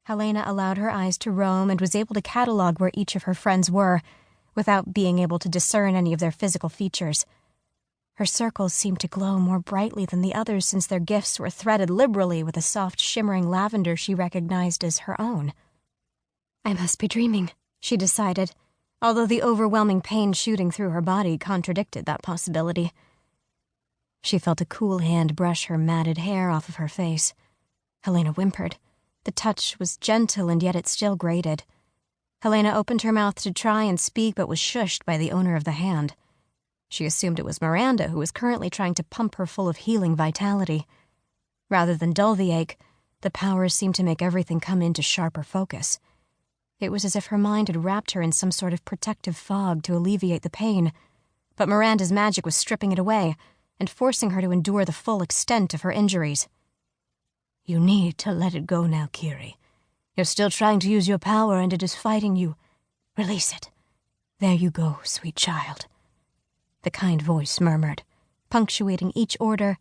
Helena allowed her eyes to roam and was able to catalog where each of her friends were, without being able to discern any of their physical features. Her circles seemed to glow more brightly than the others since their gifts were threaded liberally with a soft, shimmering lavender she recognized as her own. I must be dreaming, she decided, although the overwhelming pain shooting through her body contradicted that possibility. She felt a cool hand brush her matted hair off of her face. Helena whimpered. The touch was gentle and yet it still grated. Helena opened her mouth to try and speak but was shushed by the owner of the hand. She assumed it was Miranda who was currently trying to pump her full of healing vitality. Rather than dull the ache, the powers seemed to make everything come into sharper focus. It was as if her mind had wrapped her in some sort of protective fog to alleviate the pain, but Miranda's magic was stripping it away and forcing her to endure the full extent of her injuries. You need to let it go now, Kiri. You're still trying to use your power and it is fighting you. Release it. There you go, sweet child. The kind voice murmured, punctuating each order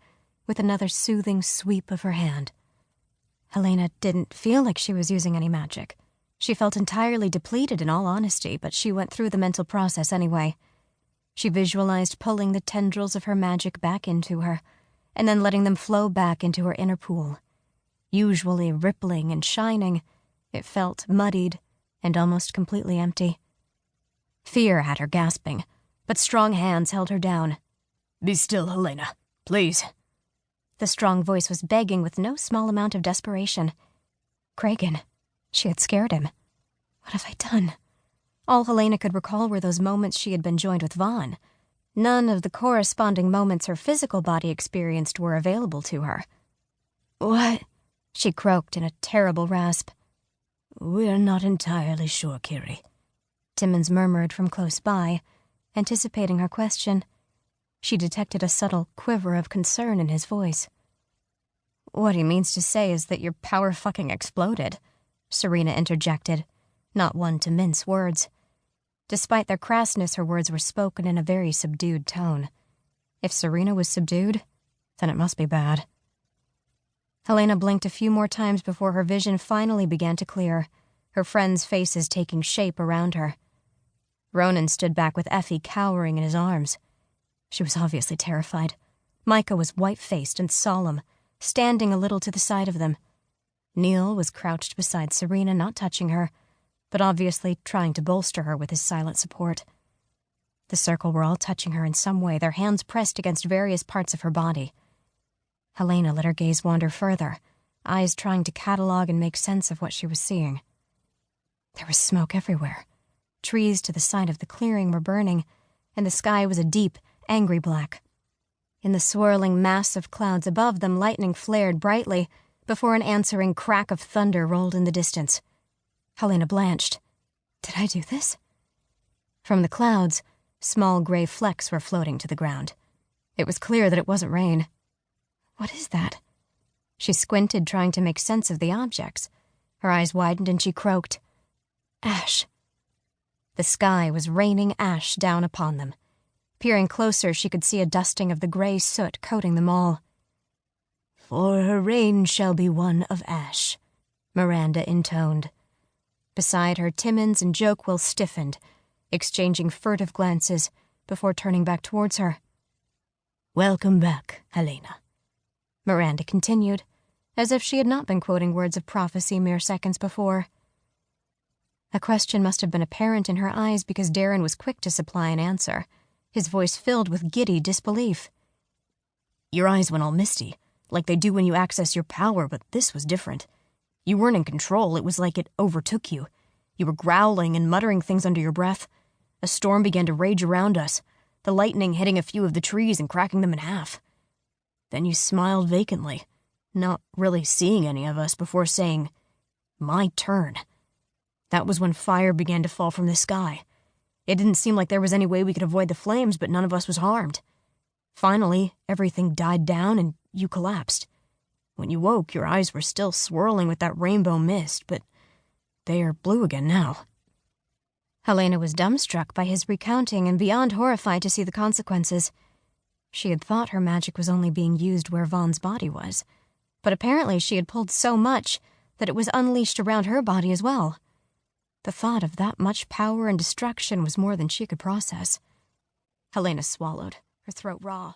with another soothing sweep of her hand. Helena didn't feel like she was using any magic. She felt entirely depleted in all honesty, but she went through the mental process anyway. She visualized pulling the tendrils of her magic back into her, and then letting them flow back into her inner pool. Usually rippling and shining, it felt muddied and almost completely empty. Fear had her gasping, but strong hands held her down. Be still, Helena, please. The strong voice was begging with no small amount of desperation. Kragan. She had scared him. What have I done? All Helena could recall were those moments she had been joined with Vaughn. None of the corresponding moments her physical body experienced were available to her. What? She croaked in a terrible rasp. We're not entirely sure, Kiri. Timmons murmured from close by, anticipating her question. She detected a subtle quiver of concern in his voice. What he means to say is that your power fucking exploded, Serena interjected, not one to mince words. Despite their crassness, her words were spoken in a very subdued tone. If Serena was subdued, then it must be bad. Helena blinked a few more times before her vision finally began to clear, her friends' faces taking shape around her. Ronan stood back with Effie cowering in his arms. She was obviously terrified. Micah was white-faced and solemn, standing a little to the side of them. Neil was crouched beside Serena, not touching her, but obviously trying to bolster her with his silent support. The circle were all touching her in some way, their hands pressed against various parts of her body. Helena let her gaze wander further, eyes trying to catalog and make sense of what she was seeing. There was smoke everywhere. Trees to the side of the clearing were burning, and the sky was a deep, angry black. In the swirling mass of clouds above them, lightning flared brightly before an answering crack of thunder rolled in the distance. Helena blanched. Did I do this? From the clouds, small gray flecks were floating to the ground. It was clear that it wasn't rain. What is that? She squinted, trying to make sense of the objects. Her eyes widened and she croaked. Ash. The sky was raining ash down upon them. Peering closer, she could see a dusting of the gray soot coating them all. For her reign shall be one of ash, Miranda intoned. Beside her, Timmons and Jokewill stiffened, exchanging furtive glances before turning back towards her. Welcome back, Helena, Miranda continued, as if she had not been quoting words of prophecy mere seconds before. A question must have been apparent in her eyes because Darren was quick to supply an answer, his voice filled with giddy disbelief. Your eyes went all misty, like they do when you access your power, but this was different. You weren't in control, it was like it overtook you. You were growling and muttering things under your breath. A storm began to rage around us, the lightning hitting a few of the trees and cracking them in half. Then you smiled vacantly, not really seeing any of us, before saying, "My turn." That was when fire began to fall from the sky. It didn't seem like there was any way we could avoid the flames, but none of us was harmed. Finally, everything died down and you collapsed. When you woke, your eyes were still swirling with that rainbow mist, but they are blue again now. Helena was dumbstruck by his recounting and beyond horrified to see the consequences. She had thought her magic was only being used where Vaughn's body was, but apparently she had pulled so much that it was unleashed around her body as well. The thought of that much power and destruction was more than she could process. Helena swallowed, her throat raw.